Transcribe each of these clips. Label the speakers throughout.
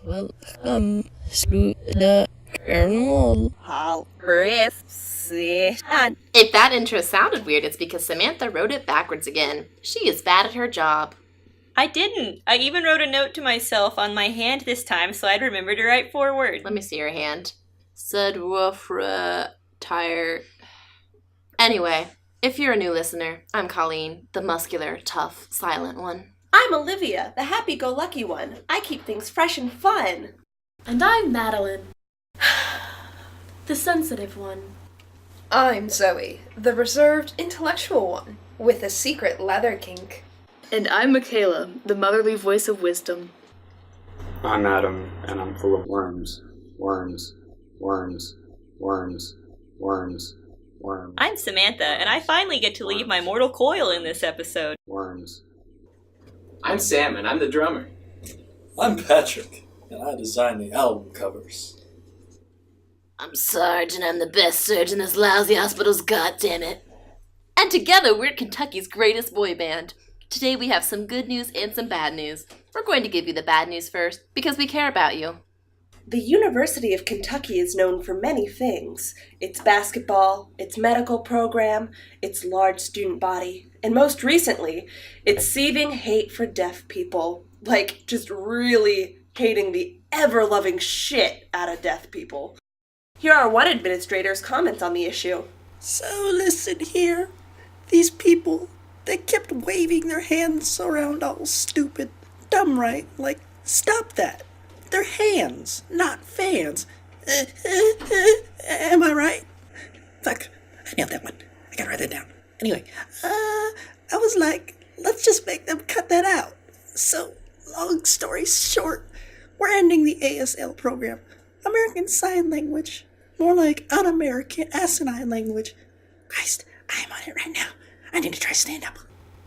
Speaker 1: Welcome to the kernel.
Speaker 2: If that intro sounded weird, it's because Samantha wrote it backwards again. She is bad at her job.
Speaker 3: I didn't. I even wrote a note to myself on my hand this time so I'd remember to write forward.
Speaker 2: Let me see your hand. Tire. Anyway, if you're a new listener, I'm Colleen, the muscular, tough, silent one.
Speaker 4: I'm Olivia, the happy-go-lucky one. I keep things fresh and fun.
Speaker 5: And I'm Madeline, the sensitive one.
Speaker 6: I'm Zoe, the reserved intellectual one, with a secret leather kink.
Speaker 5: And I'm Michaela, the motherly voice of wisdom.
Speaker 7: I'm Adam, and I'm full of worms. Worms. Worms. Worms. Worms. Worms.
Speaker 3: I'm Samantha, and I finally get to leave my mortal coil in this episode.
Speaker 7: Worms.
Speaker 8: I'm Sam, and I'm the drummer.
Speaker 9: I'm Patrick, and I design the album covers.
Speaker 2: I'm Sarge, and I'm the best surgeon in this lousy hospital's goddammit. And together, we're Kentucky's greatest boy band. Today we have some good news and some bad news. We're going to give you the bad news first, because we care about you.
Speaker 4: The University of Kentucky is known for many things. Its basketball, its medical program, its large student body, and most recently, its seething hate for deaf people. Like, just really hating the ever-loving shit out of deaf people. Here are one administrator's comments on the issue.
Speaker 1: So listen here. These people, they kept waving their hands around all stupid. Dumb, right? Like, stop that. They're hands, not fans. Am I right? Fuck, I nailed that one. I gotta write that down. Anyway, I was like, let's just make them cut that out. So, long story short, we're ending the ASL program. American Sign Language. More like un-American asinine language. Christ, I'm on it right now. I need to try stand-up.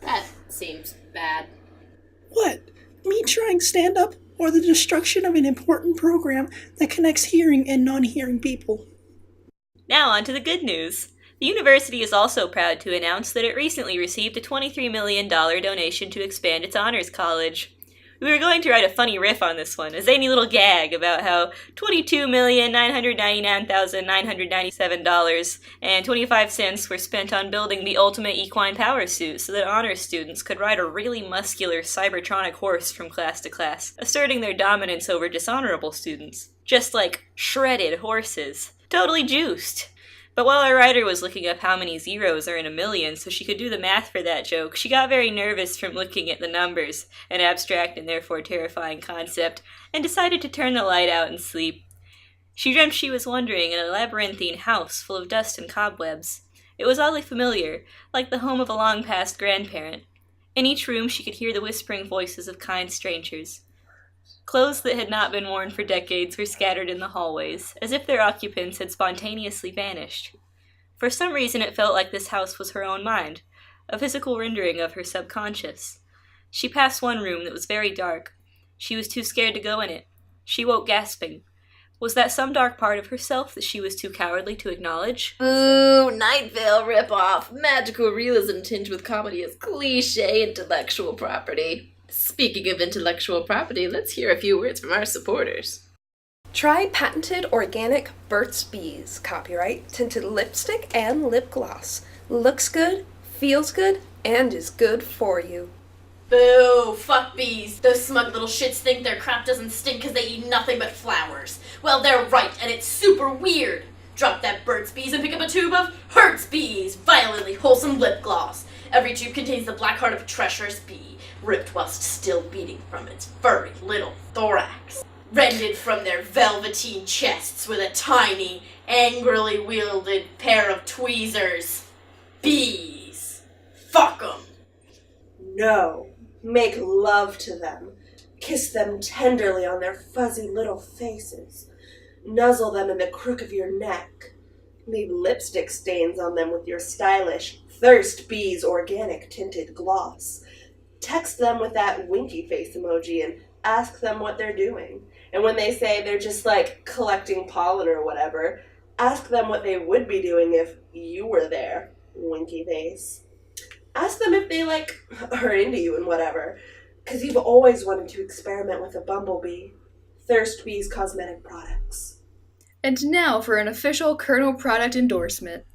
Speaker 2: That seems bad.
Speaker 1: What? Me trying stand-up? Or the destruction of an important program that connects hearing and non-hearing people?
Speaker 3: Now on to the good news. The university is also proud to announce that it recently received a $23 million donation to expand its honors college. We were going to write a funny riff on this one, a zany little gag about how $22,999,997.25 were spent on building the ultimate equine power suit so that honors students could ride a really muscular cybertronic horse from class to class, asserting their dominance over dishonorable students. Just like shredded horses. Totally juiced. But while our writer was looking up how many zeros are in a million so she could do the math for that joke, she got very nervous from looking at the numbers, an abstract and therefore terrifying concept, and decided to turn the light out and sleep. She dreamt she was wandering in a labyrinthine house full of dust and cobwebs. It was oddly familiar, like the home of a long-past grandparent. In each room she could hear the whispering voices of kind strangers. Clothes that had not been worn for decades were scattered in the hallways, as if their occupants had spontaneously vanished. For some reason it felt like this house was her own mind, a physical rendering of her subconscious. She passed one room that was very dark. She was too scared to go in it. She woke gasping. Was that some dark part of herself that she was too cowardly to acknowledge?
Speaker 2: Boo! Night Vale ripoff! Magical realism tinged with comedy is cliché intellectual property. Speaking of intellectual property, let's hear a few words from our supporters.
Speaker 6: Try patented organic Burt's Bees, copyright, tinted lipstick and lip gloss. Looks good, feels good, and is good for you.
Speaker 2: Boo! Fuck bees! Those smug little shits think their crap doesn't stink because they eat nothing but flowers. Well, they're right, and it's super weird. Drop that Burt's Bees and pick up a tube of Hertz Bees, violently wholesome lip gloss. Every tube contains the black heart of a treacherous bee, ripped whilst still beating from its furry little thorax. Rended from their velveteen chests with a tiny, angrily wielded pair of tweezers. Bees. Fuck 'em.
Speaker 4: No. Make love to them. Kiss them tenderly on their fuzzy little faces. Nuzzle them in the crook of your neck. Leave lipstick stains on them with your stylish Thirst Bees organic tinted gloss. Text them with that winky face emoji and ask them what they're doing. And when they say they're just like collecting pollen or whatever, ask them what they would be doing if you were there, winky face. Ask them if they are into you and whatever, because you've always wanted to experiment with a bumblebee. Thirst Bees cosmetic products.
Speaker 5: And now for an official Colonel product endorsement.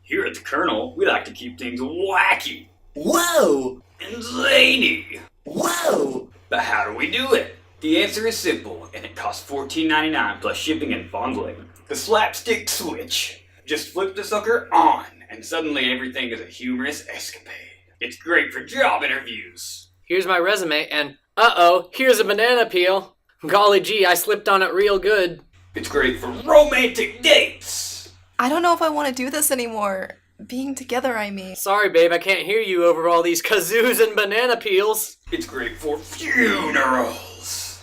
Speaker 10: Here at the Colonel, we like to keep things wacky
Speaker 11: Whoa!
Speaker 10: and zany.
Speaker 11: Whoa!
Speaker 10: But how do we do it? The answer is simple, and it costs $14.99 plus shipping and bundling. The slapstick switch. Just flip the sucker on, and suddenly everything is a humorous escapade. It's great for job interviews.
Speaker 12: Here's my resume, and uh-oh, here's a banana peel. Golly gee, I slipped on it real good.
Speaker 10: It's great for romantic dates.
Speaker 13: I don't know if I want to do this anymore. Being together, I mean.
Speaker 12: Sorry, babe, I can't hear you over all these kazoos and banana peels.
Speaker 10: It's great for funerals.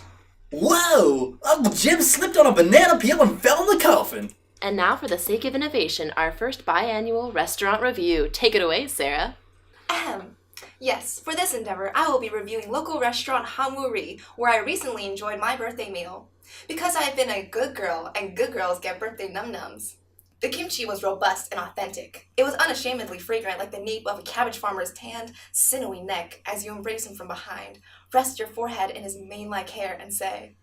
Speaker 11: Whoa! Uncle Jim slipped on a banana peel and fell in the coffin.
Speaker 14: And now for the sake of innovation, our first biannual restaurant review. Take it away, Sarah.
Speaker 15: Yes, for this endeavor, I will be reviewing local restaurant Hamuri, where I recently enjoyed my birthday meal. Because I have been a good girl, and good girls get birthday num-nums. The kimchi was robust and authentic. It was unashamedly fragrant like the nape of a cabbage farmer's tanned, sinewy neck as you embrace him from behind, rest your forehead in his mane-like hair, and say,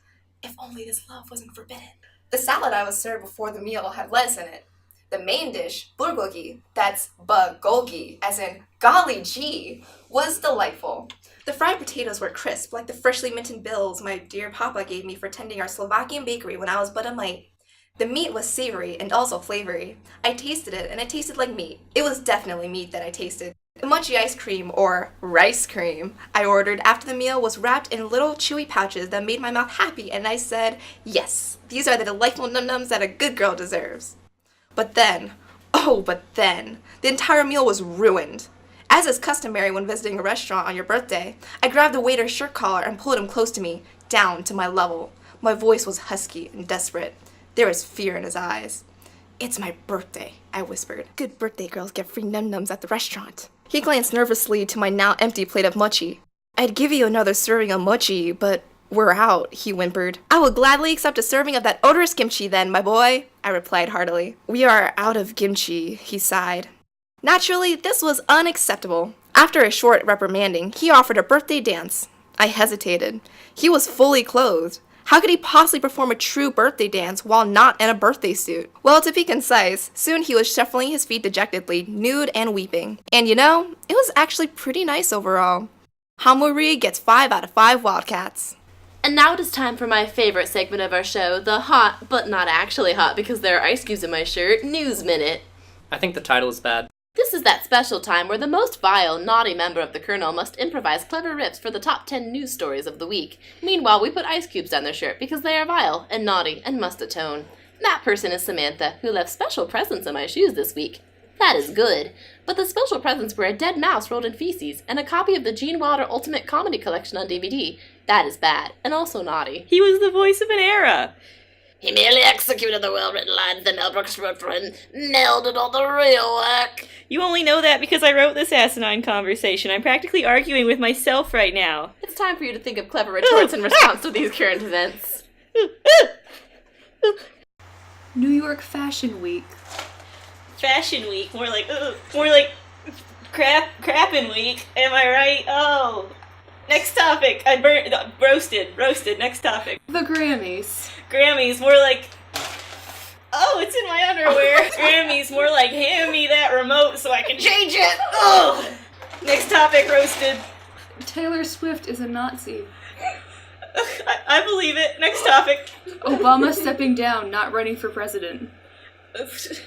Speaker 15: if only this love wasn't forbidden. The salad I was served before the meal had lettuce in it. The main dish, bulgogi, that's bulgogi, as in golly gee, was delightful. The fried potatoes were crisp, like the freshly minted bills my dear papa gave me for tending our Slovakian bakery when I was but a mite. The meat was savory and also flavory. I tasted it, and it tasted like meat. It was definitely meat that I tasted. The mochi ice cream, or rice cream, I ordered after the meal was wrapped in little chewy pouches that made my mouth happy, and I said, yes, these are the delightful num-nums that a good girl deserves. But then, the entire meal was ruined. As is customary when visiting a restaurant on your birthday, I grabbed the waiter's shirt collar and pulled him close to me, down to my level. My voice was husky and desperate. There was fear in his eyes. It's my birthday, I whispered. Good birthday girls get free num-nums at the restaurant. He glanced nervously to my now empty plate of mochi. I'd give you another serving of mochi, but we're out, he whimpered. I will gladly accept a serving of that odorous kimchi then, my boy, I replied heartily. We are out of kimchi, he sighed. Naturally, this was unacceptable. After a short reprimanding, he offered a birthday dance. I hesitated. He was fully clothed. How could he possibly perform a true birthday dance while not in a birthday suit? Well, to be concise, soon he was shuffling his feet dejectedly, nude and weeping. And you know, it was actually pretty nice overall. Hamuri gets 5 out of 5 Wildcats.
Speaker 14: And now it is time for my favorite segment of our show, the hot, but not actually hot because there are ice cubes in my shirt, News Minute.
Speaker 12: I think the title is bad.
Speaker 14: This is that special time where the most vile, naughty member of the Colonel must improvise clever riffs for the top 10 news stories of the week. Meanwhile, we put ice cubes down their shirt because they are vile and naughty and must atone. That person is Samantha, who left special presents in my shoes this week. That is good. But the special presents were a dead mouse rolled in feces and a copy of the Gene Wilder Ultimate Comedy Collection on DVD. That is bad and also naughty.
Speaker 3: He was the voice of an era.
Speaker 14: He merely executed the well-written lines that Mel Brooks wrote for him, nailed it on the real work.
Speaker 3: You only know that because I wrote this asinine conversation. I'm practically arguing with myself right now.
Speaker 14: It's time for you to think of clever retorts in response to these current events.
Speaker 5: New York Fashion Week.
Speaker 3: Fashion Week, more like crappin' week. Am I right? Oh. Next topic. Roasted. Next topic.
Speaker 5: The Grammys.
Speaker 3: Grammys, more like, oh, it's in my underwear. Grammys, more like, hand me that remote so I can change it. Oh. Next topic, roasted.
Speaker 5: Taylor Swift is a Nazi.
Speaker 3: I believe it. Next topic.
Speaker 5: Obama stepping down, not running for president.
Speaker 3: Isn't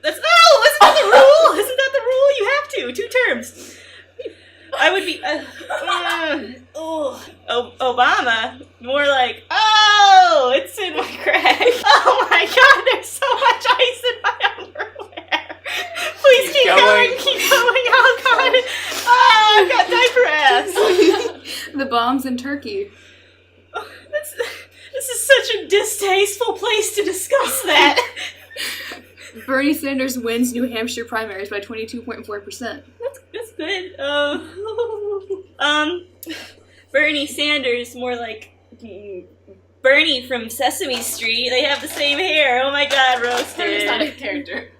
Speaker 3: that the rule? Isn't that the rule? You have to. 2 terms. I would be, Obama, more like, oh, it's in my crack. Oh my god, there's so much ice in my underwear. Please keep going. Oh god. Oh, I've got diaper ass.
Speaker 5: The bombs in Turkey.
Speaker 3: Oh, this is such a distasteful place to discuss that.
Speaker 5: Bernie Sanders wins New Hampshire primaries by 22.4%.
Speaker 3: That's good. Bernie Sanders, more like Bernie from Sesame Street. They have the same hair. Oh my god, roasted.
Speaker 2: Bernie's not a character.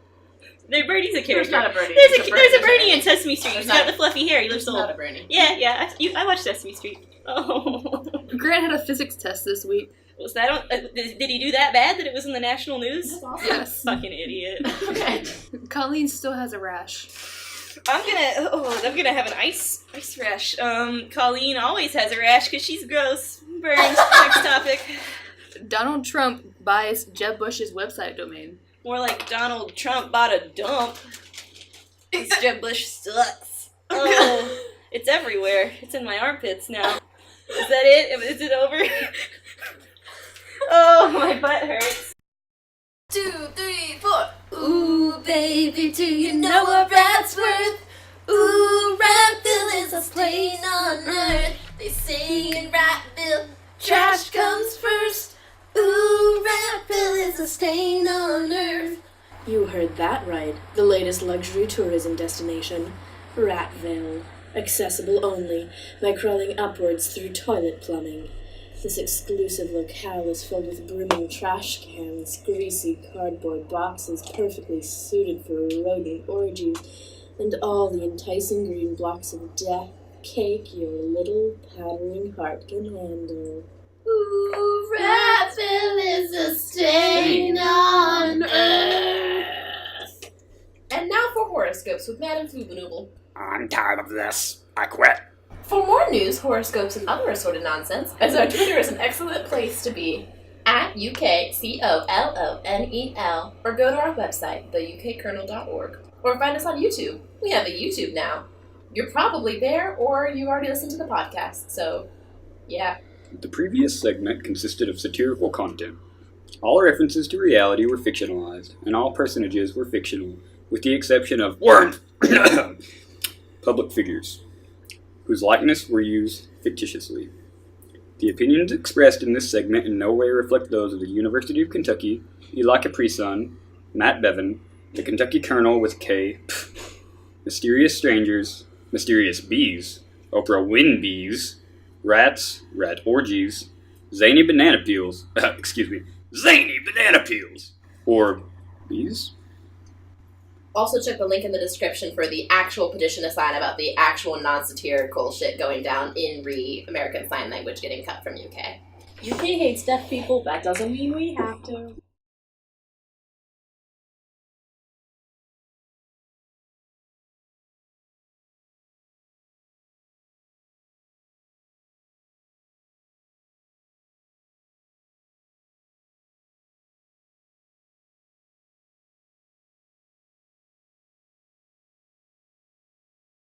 Speaker 3: Bernie's a character.
Speaker 2: There's not a Bernie.
Speaker 3: There's a Bernie in Sesame Street. He's got the fluffy hair. He looks old.
Speaker 2: Not a Bernie.
Speaker 3: Yeah. I watched Sesame Street. Oh.
Speaker 5: Grant had a physics test this week.
Speaker 3: Was that on, did he do that bad that it was in the national news?
Speaker 2: That's awesome.
Speaker 5: Yes.
Speaker 3: Fucking idiot.
Speaker 2: Okay.
Speaker 5: Colleen still has a rash.
Speaker 3: I'm gonna have an ice rash. Colleen always has a rash because she's gross. Burns. Next topic.
Speaker 5: Donald Trump buys Jeb Bush's website domain.
Speaker 3: More like Donald Trump bought a dump. This Jeb Bush sucks. Oh, it's everywhere. It's in my armpits now. Is that it? Is it over? Oh, my butt hurts.
Speaker 2: 2, 3, 4. Ooh, baby, do you know what rat's worth? Ooh, Ratville is a place on earth. They say in Ratville, trash comes first. Ooh, Ratville is a stain on earth.
Speaker 16: You heard that right. The latest luxury tourism destination, Ratville. Accessible only by crawling upwards through toilet plumbing. This exclusive locale is filled with brimming trash cans, greasy cardboard boxes perfectly suited for rodent orgies, and all the enticing green blocks of death cake your little pattering heart can handle.
Speaker 2: Ooh, Ratville is a stain on earth.
Speaker 14: And now for horoscopes with Madame Fubanoodle.
Speaker 10: I'm tired of this. I quit.
Speaker 14: For more news, horoscopes, and other assorted nonsense, as our Twitter is an excellent place to be, at UKCOLONEL, or go to our website, theukcolonel.org, or find us on YouTube. We have a YouTube now. You're probably there, or you already listened to the podcast, so, yeah.
Speaker 7: The previous segment consisted of satirical content. All references to reality were fictionalized, and all personages were fictional, with the exception of worms, public figures, whose likeness were used fictitiously. The opinions expressed in this segment in no way reflect those of the University of Kentucky, Eli Caprisun, Matt Bevan, the Kentucky Colonel with K, Mysterious Strangers, Mysterious Bees, Oprah Win Bees, Rats, Rat Orgies, Zany Banana Peels, Zany Banana Peels, or Bees?
Speaker 14: Also check the link in the description for the actual petition to sign about the actual non-satirical shit going down in American Sign Language getting cut from UK.
Speaker 16: UK hates deaf people, that doesn't mean we have to.